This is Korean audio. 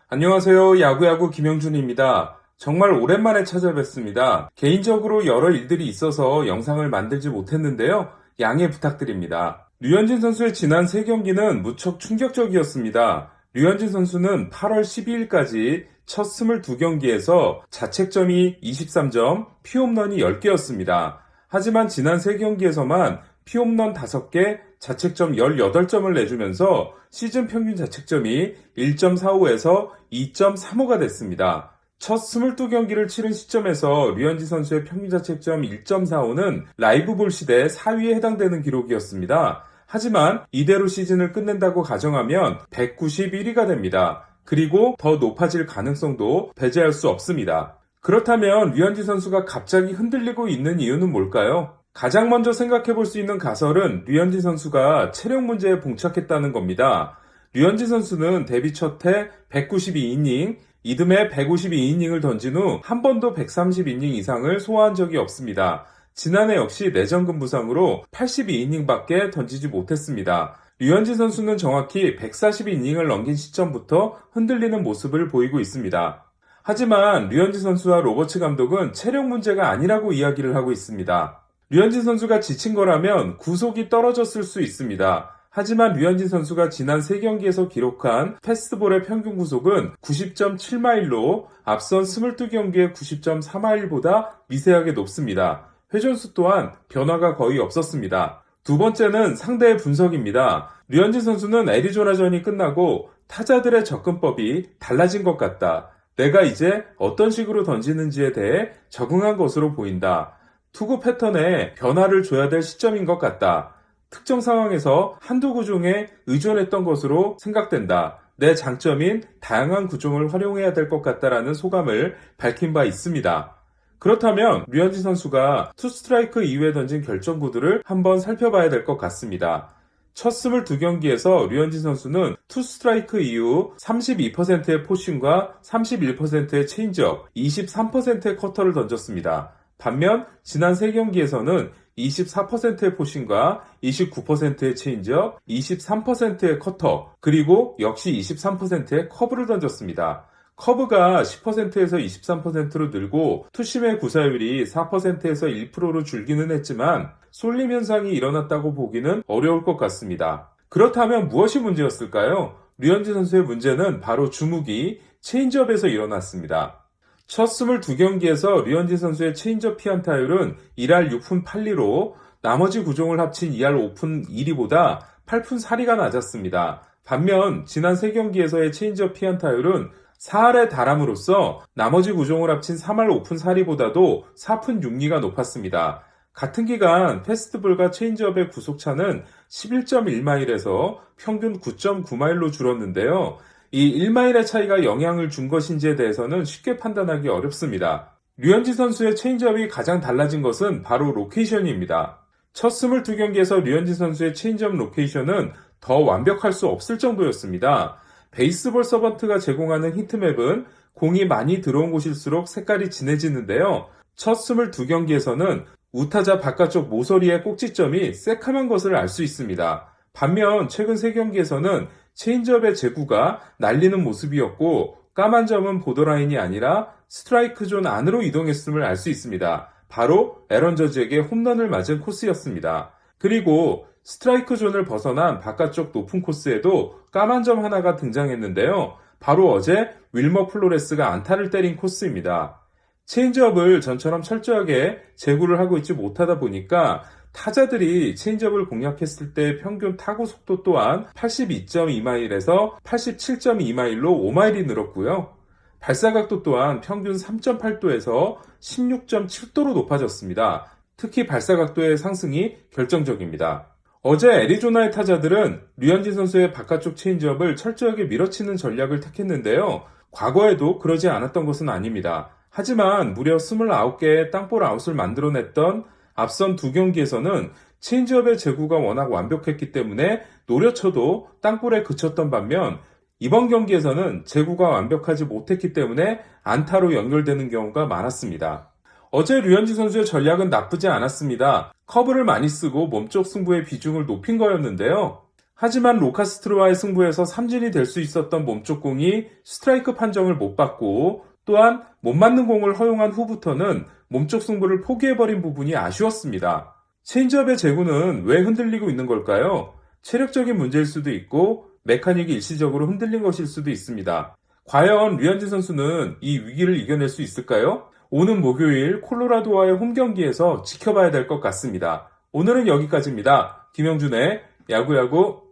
안녕하세요. 야구야구 김영준입니다. 정말 오랜만에 찾아뵙습니다. 개인적으로 여러 일들이 있어서 영상을 만들지 못했는데요. 양해 부탁드립니다. 류현진 선수의 지난 3경기는 무척 충격적이었습니다. 류현진 선수는 8월 12일까지 첫 22경기에서 자책점이 23점, 피홈런이 10개였습니다. 하지만 지난 3경기에서만 피홈런 5개, 자책점 18점을 내주면서 시즌 평균 자책점이 1.45에서 2.35가 됐습니다. 첫 22경기를 치른 시점에서 류현진 선수의 평균 자책점 1.45는 라이브 볼 시대 4위에 해당되는 기록이었습니다. 하지만 이대로 시즌을 끝낸다고 가정하면 191위가 됩니다. 그리고 더 높아질 가능성도 배제할 수 없습니다. 그렇다면 류현진 선수가 갑자기 흔들리고 있는 이유는 뭘까요? 가장 먼저 생각해 볼 수 있는 가설은 류현진 선수가 체력 문제에 봉착했다는 겁니다. 류현진 선수는 데뷔 첫 해 192이닝, 이듬해 152이닝을 던진 후 한 번도 130이닝 이상을 소화한 적이 없습니다. 지난해 역시 내전근 부상으로 82이닝밖에 던지지 못했습니다. 류현진 선수는 정확히 140이닝을 넘긴 시점부터 흔들리는 모습을 보이고 있습니다. 하지만 류현진 선수와 로버츠 감독은 체력 문제가 아니라고 이야기를 하고 있습니다. 류현진 선수가 지친 거라면 구속이 떨어졌을 수 있습니다. 하지만 류현진 선수가 지난 3경기에서 기록한 패스트볼의 평균 구속은 90.7마일로 앞선 22경기의 90.4마일보다 미세하게 높습니다. 회전수 또한 변화가 거의 없었습니다. 두 번째는 상대의 분석입니다. 류현진 선수는 애리조나전이 끝나고 타자들의 접근법이 달라진 것 같다. 내가 이제 어떤 식으로 던지는지에 대해 적응한 것으로 보인다. 투구 패턴에 변화를 줘야 될 시점인 것 같다. 특정 상황에서 한두 구종에 의존했던 것으로 생각된다. 내 장점인 다양한 구종을 활용해야 될 것 같다라는 소감을 밝힌 바 있습니다. 그렇다면 류현진 선수가 투 스트라이크 이후에 던진 결정구들을 한번 살펴봐야 될 것 같습니다. 첫 22경기에서 류현진 선수는 투 스트라이크 이후 32%의 포심과 31%의 체인지업, 23%의 커터를 던졌습니다. 반면 지난 3경기에서는 24%의 포심과 29%의 체인지업, 23%의 커터, 그리고 역시 23%의 커브를 던졌습니다. 커브가 10%에서 23%로 늘고 투심의 구사율이 4%에서 1%로 줄기는 했지만 쏠림 현상이 일어났다고 보기는 어려울 것 같습니다. 그렇다면 무엇이 문제였을까요? 류현진 선수의 문제는 바로 주무기, 체인지업에서 일어났습니다. 첫 22경기에서 류현진 선수의 체인지업 피안타율은 1할 6푼 8리로 나머지 구종을 합친 2할 5푼 2리보다 8푼 4리가 낮았습니다. 반면 지난 3경기에서의 체인지업 피안타율은 4할에 달함으로써 나머지 구종을 합친 3할 5푼 4리보다도 4푼 6리가 높았습니다. 같은 기간 패스트볼과 체인지업의 구속차는 11.1마일에서 평균 9.9마일로 줄었는데요. 이 1마일의 차이가 영향을 준 것인지에 대해서는 쉽게 판단하기 어렵습니다. 류현진 선수의 체인지업이 가장 달라진 것은 바로 로케이션입니다. 첫 22경기에서 류현진 선수의 체인지업 로케이션은 더 완벽할 수 없을 정도였습니다. 베이스볼 서번트가 제공하는 히트맵은 공이 많이 들어온 곳일수록 색깔이 진해지는데요. 첫 22경기에서는 우타자 바깥쪽 모서리의 꼭지점이 새카만 것을 알 수 있습니다. 반면 최근 3경기에서는 체인지업의 제구가 날리는 모습이었고 까만 점은 보더라인이 아니라 스트라이크 존 안으로 이동했음을 알 수 있습니다. 바로 에런 저지에게 홈런을 맞은 코스였습니다. 그리고 스트라이크 존을 벗어난 바깥쪽 높은 코스에도 까만 점 하나가 등장했는데요. 바로 어제 윌머 플로레스가 안타를 때린 코스입니다. 체인지업을 전처럼 철저하게 제구를 하고 있지 못하다 보니까 타자들이 체인지업을 공략했을 때 평균 타구 속도 또한 82.2마일에서 87.2마일로 5마일이 늘었고요. 발사각도 또한 평균 3.8도에서 16.7도로 높아졌습니다. 특히 발사각도의 상승이 결정적입니다. 어제 애리조나의 타자들은 류현진 선수의 바깥쪽 체인지업을 철저하게 밀어치는 전략을 택했는데요. 과거에도 그러지 않았던 것은 아닙니다. 하지만 무려 29개의 땅볼 아웃을 만들어냈던 앞선 2경기에서는 체인지업의 제구가 워낙 완벽했기 때문에 노려쳐도 땅볼에 그쳤던 반면 이번 경기에서는 제구가 완벽하지 못했기 때문에 안타로 연결되는 경우가 많았습니다. 어제 류현진 선수의 전략은 나쁘지 않았습니다. 커브를 많이 쓰고 몸쪽 승부의 비중을 높인 거였는데요. 하지만 로카스트로와의 승부에서 삼진이 될 수 있었던 몸쪽 공이 스트라이크 판정을 못 받고 또한 못 맞는 공을 허용한 후부터는 몸쪽 승부를 포기해버린 부분이 아쉬웠습니다. 체인지업의 제구는 왜 흔들리고 있는 걸까요? 체력적인 문제일 수도 있고 메카닉이 일시적으로 흔들린 것일 수도 있습니다. 과연 류현진 선수는 이 위기를 이겨낼 수 있을까요? 오는 목요일 콜로라도와의 홈 경기에서 지켜봐야 될 것 같습니다. 오늘은 여기까지입니다. 김영준의 야구야구